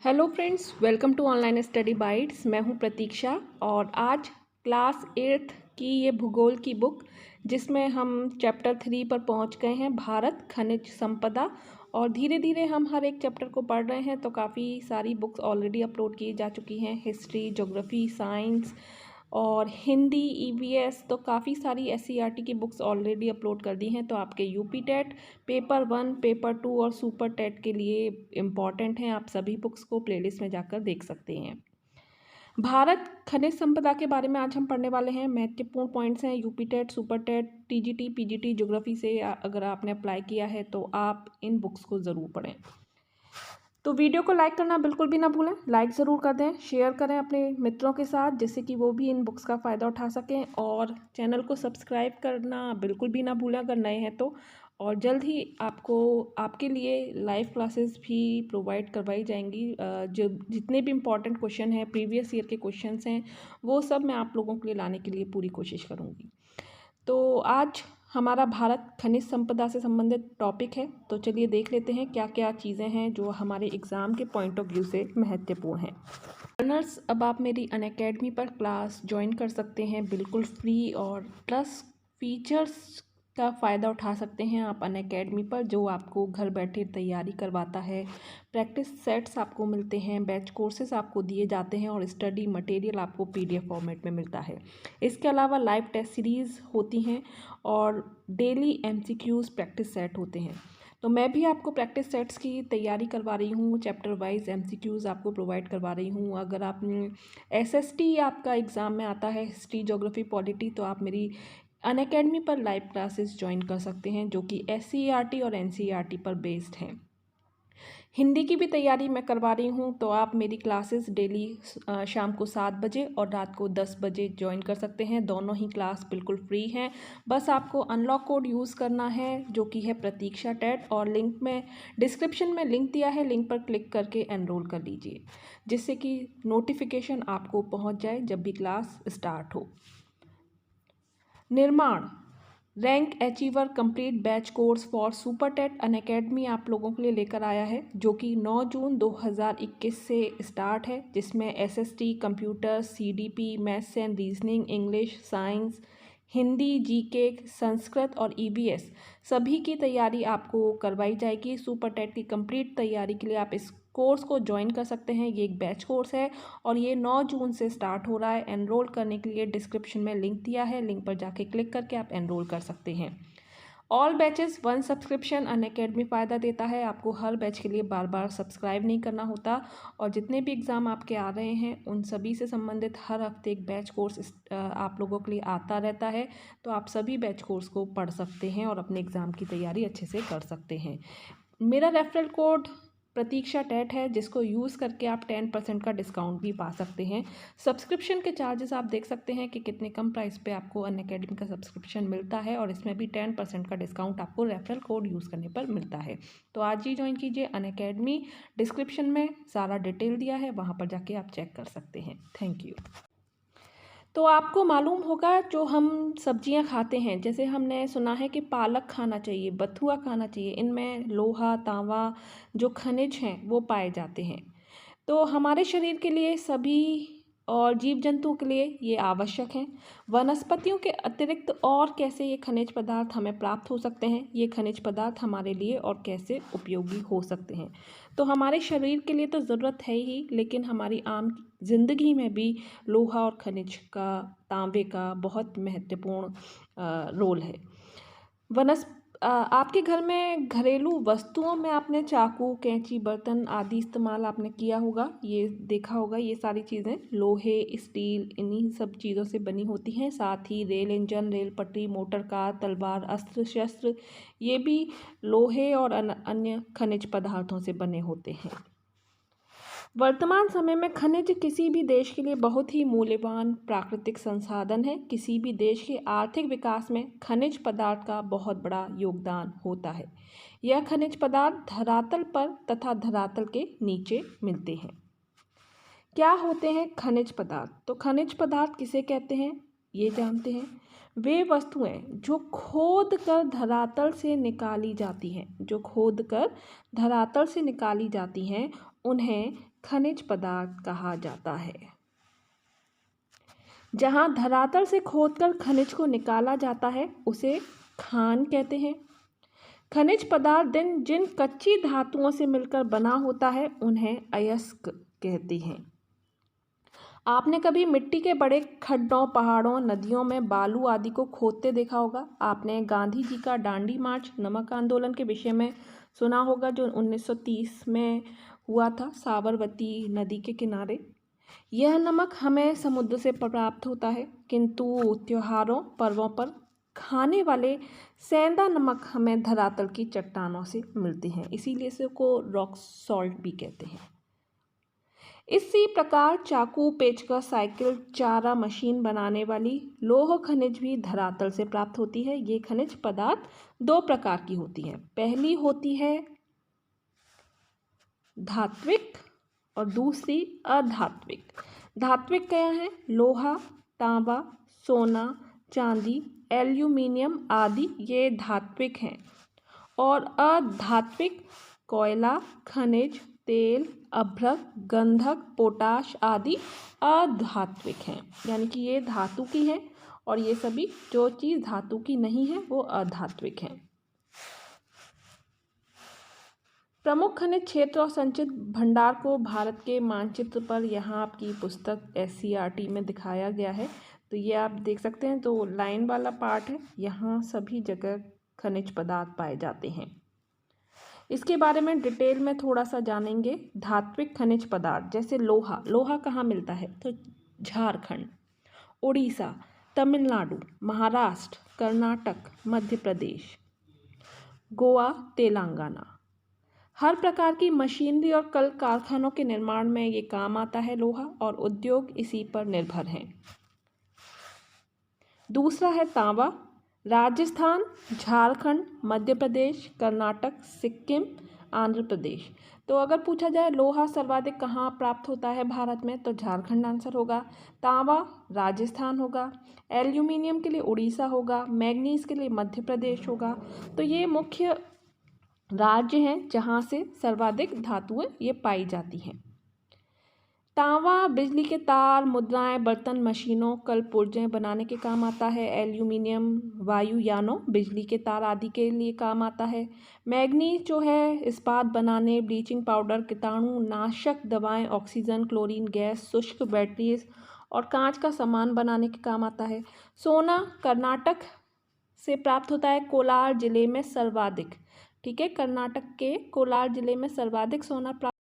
Hello friends, welcome to online study bites. मैं हूं प्रतीक्षा और आज क्लास 8th की ये भूगोल की बुक जिसमें हम चैप्टर 3 पर पहुंच गए हैं, भारत खनिज संपदा। और धीरे धीरे हम हर एक चैप्टर को पढ़ रहे हैं, तो काफ़ी सारी बुक्स ऑलरेडी अपलोड की जा चुकी हैं, हिस्ट्री, ज्योग्राफी, साइंस और हिंदी, ईवीएस। तो काफ़ी सारी एससीईआरटी की बुक्स ऑलरेडी अपलोड कर दी हैं, तो आपके यूपी टेट पेपर 1, पेपर 2 और सुपर टेट के लिए इम्पॉर्टेंट हैं। आप सभी बुक्स को प्लेलिस्ट में जाकर देख सकते हैं। भारत खनिज संपदा के बारे में आज हम पढ़ने वाले हैं। महत्वपूर्ण पॉइंट्स हैं UP TET, super TET, TGT, PGT, geography से अगर आपने अप्लाई किया है तो आप इन बुक्स को ज़रूर पढ़ें। तो वीडियो को लाइक करना बिल्कुल भी ना भूलें, लाइक ज़रूर कर दें, शेयर करें अपने मित्रों के साथ जिससे कि वो भी इन बुक्स का फ़ायदा उठा सकें। और चैनल को सब्सक्राइब करना बिल्कुल भी ना भूलें अगर नए हैं तो। और जल्द ही आपके लिए लाइव क्लासेस भी प्रोवाइड करवाई जाएंगी। जो जितने भी इम्पोर्टेंट क्वेश्चन हैं, प्रीवियस ईयर के क्वेश्चंस हैं, वो सब मैं आप लोगों के लिए लाने के लिए पूरी कोशिश करूँगी। तो आज हमारा भारत खनिज संपदा से संबंधित टॉपिक है, तो चलिए देख लेते हैं क्या क्या चीज़ें हैं जो हमारे एग्ज़ाम के पॉइंट ऑफ व्यू से महत्वपूर्ण हैं। लर्नर्स, अब आप मेरी अनअकैडमी पर क्लास ज्वाइन कर सकते हैं बिल्कुल फ्री, और प्लस फीचर्स का फ़ायदा उठा सकते हैं आप अनअकैडमी पर, जो आपको घर बैठे तैयारी करवाता है। प्रैक्टिस सेट्स आपको मिलते हैं, बैच कोर्सेज आपको दिए जाते हैं और स्टडी मटेरियल आपको पीडीएफ फॉर्मेट में मिलता है। इसके अलावा लाइव टेस्ट सीरीज़ होती हैं और डेली एमसीक्यूज़ प्रैक्टिस सेट होते हैं। तो मैं भी आपको प्रैक्टिस सेट्स की तैयारी करवा रही हूँ, चैप्टर वाइज एमसीक्यूज़ आपको प्रोवाइड करवा रही हूँ। अगर आपने एसएसटी आपका एग्ज़ाम में आता है, हिस्ट्री, ज्योग्राफी, पॉलिटी, तो आप मेरी अनअकैडमी पर लाइव क्लासेस ज्वाइन कर सकते हैं जो कि एससीईआरटी और एनसीईआरटी पर बेस्ड हैं। हिंदी की भी तैयारी मैं करवा रही हूँ, तो आप मेरी क्लासेस डेली शाम को 7 बजे और रात को 10 बजे ज्वाइन कर सकते हैं। दोनों ही क्लास बिल्कुल फ्री हैं। बस आपको अनलॉक कोड यूज़ करना है जो कि है प्रतीक्षा टेट, और लिंक में डिस्क्रिप्शन में लिंक दिया है, लिंक पर क्लिक करके एनरोल कर लीजिए जिससे कि नोटिफिकेशन आपको पहुँच जाए जब भी क्लास स्टार्ट हो। Nirman rank achiever complete batch course for super TET Unacademy आप लोगों के लिए लेकर आया है, जो कि 9 जून 2021 से स्टार्ट है, जिसमें SST, computer, CDP, maths and reasoning, English, science, Hindi, GK, Sanskrit और ईवीएस सभी की तैयारी आपको करवाई जाएगी। सुपर टेट की कंप्लीट तैयारी के लिए आप इस कोर्स को ज्वाइन कर सकते हैं। ये एक बैच कोर्स है और ये 9 जून से स्टार्ट हो रहा है। एनरोल करने के लिए डिस्क्रिप्शन में लिंक दिया है, लिंक पर जाके क्लिक करके आप एनरोल कर सकते हैं। ऑल बैचेस 1 सब्सक्रिप्शन अनअकैडमी फ़ायदा देता है, आपको हर बैच के लिए बार बार सब्सक्राइब नहीं करना होता। और जितने भी एग्ज़ाम आपके आ रहे हैं उन सभी से संबंधित हर हफ्ते एक बैच कोर्स आप लोगों के लिए आता रहता है, तो आप सभी बैच कोर्स को पढ़ सकते हैं और अपने एग्ज़ाम की तैयारी अच्छे से कर सकते हैं। मेरा रेफरल कोड प्रतीक्षा टेट है, जिसको यूज़ करके आप 10% का डिस्काउंट भी पा सकते हैं। सब्सक्रिप्शन के चार्जेस आप देख सकते हैं कि कितने कम प्राइस पे आपको अनअकैडमी का सब्सक्रिप्शन मिलता है, और इसमें भी 10% का डिस्काउंट आपको रेफरल कोड यूज़ करने पर मिलता है। तो आज ही ज्वाइन कीजिए अनअकैडमी। डिस्क्रिप्शन में सारा डिटेल दिया है, वहाँ पर जाके आप चेक कर सकते हैं। Thank you. तो आपको मालूम होगा, जो हम सब्जियां खाते हैं, जैसे हमने सुना है कि पालक खाना चाहिए, बथुआ खाना चाहिए, इनमें लोहा, तांबा जो खनिज हैं वो पाए जाते हैं। तो हमारे शरीर के लिए सभी और जीव जंतुओं के लिए ये आवश्यक हैं। वनस्पतियों के अतिरिक्त और कैसे ये खनिज पदार्थ हमें प्राप्त हो सकते हैं, ये खनिज पदार्थ हमारे लिए और कैसे उपयोगी हो सकते हैं। तो हमारे शरीर के लिए तो ज़रूरत है ही, लेकिन हमारी आम जिंदगी में भी लोहा और खनिज का, तांबे का बहुत महत्वपूर्ण रोल है। आपके घर में घरेलू वस्तुओं में आपने चाकू, कैंची, बर्तन आदि इस्तेमाल आपने किया होगा, ये देखा होगा। ये सारी चीज़ें लोहे, स्टील, इन्हीं सब चीज़ों से बनी होती हैं। साथ ही रेल इंजन, रेल पटरी, मोटर कार, तलवार, अस्त्र शस्त्र, ये भी लोहे और अन्य खनिज पदार्थों से बने होते हैं। वर्तमान समय में खनिज किसी भी देश के लिए बहुत ही मूल्यवान प्राकृतिक संसाधन है। किसी भी देश के आर्थिक विकास में खनिज पदार्थ का बहुत बड़ा योगदान होता है। यह खनिज पदार्थ धरातल पर तथा धरातल के नीचे मिलते हैं। क्या होते हैं खनिज पदार्थ? तो खनिज पदार्थ किसे कहते हैं ये जानते हैं। वे वस्तुएं जो खोद कर धरातल से निकाली जाती हैं, जो खोद कर धरातल से निकाली जाती हैं, उन्हें खनिज पदार्थ कहा जाता है। जहाँ धरातल से खोदकर खनिज को निकाला जाता है उसे खान कहते हैं। खनिज पदार्थ जिन कच्ची धातुओं से मिलकर बना होता है उन्हें अयस्क कहते हैं। आपने कभी मिट्टी के बड़े खड्डों, पहाड़ों, नदियों में बालू आदि को खोदते देखा होगा। आपने गांधी जी का दांडी मार्च नमक आंदोलन के विषय में सुना होगा, जो 1930 में हुआ था साबरमती नदी के किनारे। यह नमक हमें समुद्र से प्राप्त होता है, किंतु त्योहारों, पर्वों पर खाने वाले सेंधा नमक हमें धरातल की चट्टानों से मिलते हैं, इसीलिए इसको रॉक सॉल्ट भी कहते हैं। इसी प्रकार चाकू, पेचकस, साइकिल, चारा मशीन बनाने वाली लौह खनिज भी धरातल से प्राप्त होती है। ये खनिज पदार्थ दो प्रकार की होती हैं। पहली होती है धात्विक और दूसरी अधात्विक। धात्विक क्या है? लोहा, तांबा, सोना, चांदी, एल्यूमिनियम आदि ये धात्विक हैं। और अधात्विक कोयला, खनिज, तेल, अभ्रक, गंधक, पोटाश आदि अधात्विक हैं, यानी कि ये धातु की है और ये सभी जो चीज़ धातु की नहीं है वो अधात्विक हैं। प्रमुख खनिज क्षेत्र और संचित भंडार को भारत के मानचित्र पर यहाँ आपकी पुस्तक SCERT में दिखाया गया है, तो ये आप देख सकते हैं। तो लाइन वाला पार्ट है, यहाँ सभी जगह खनिज पदार्थ पाए जाते हैं। इसके बारे में डिटेल में थोड़ा सा जानेंगे। धात्विक खनिज पदार्थ जैसे लोहा। लोहा कहाँ मिलता है? तो झारखंड, उड़ीसा, तमिलनाडु, महाराष्ट्र, कर्नाटक, मध्य प्रदेश, गोवा, तेलंगाना। हर प्रकार की मशीनरी और कल कारखानों के निर्माण में ये काम आता है लोहा, और उद्योग इसी पर निर्भर हैं। दूसरा है तांबा। राजस्थान, झारखंड, मध्य प्रदेश, कर्नाटक, सिक्किम, आंध्र प्रदेश। तो अगर पूछा जाए लोहा सर्वाधिक कहाँ प्राप्त होता है भारत में, तो झारखंड आंसर होगा। तांबा राजस्थान होगा, एल्यूमिनियम के लिए उड़ीसा होगा, मैग्नीज के लिए मध्य प्रदेश होगा। तो ये मुख्य राज्य हैं जहाँ से सर्वाधिक धातुएं ये पाई जाती हैं। तांबा बिजली के तार, मुद्राएं, बर्तन, मशीनों, कल पुर्जें बनाने के काम आता है। एल्यूमिनियम वायुयानों, बिजली के तार आदि के लिए काम आता है। मैग्नीज जो है इस्पात बनाने, ब्लीचिंग पाउडर, कीटाणु नाशक दवाएं, ऑक्सीजन, क्लोरीन गैस, शुष्क बैटरीज और कांच का सामान बनाने के काम आता है। सोना कर्नाटक से प्राप्त होता है, कोलार जिले में सर्वाधिक। ठीक है, कर्नाटक के कोलार जिले में सर्वाधिक सोना प्राप्त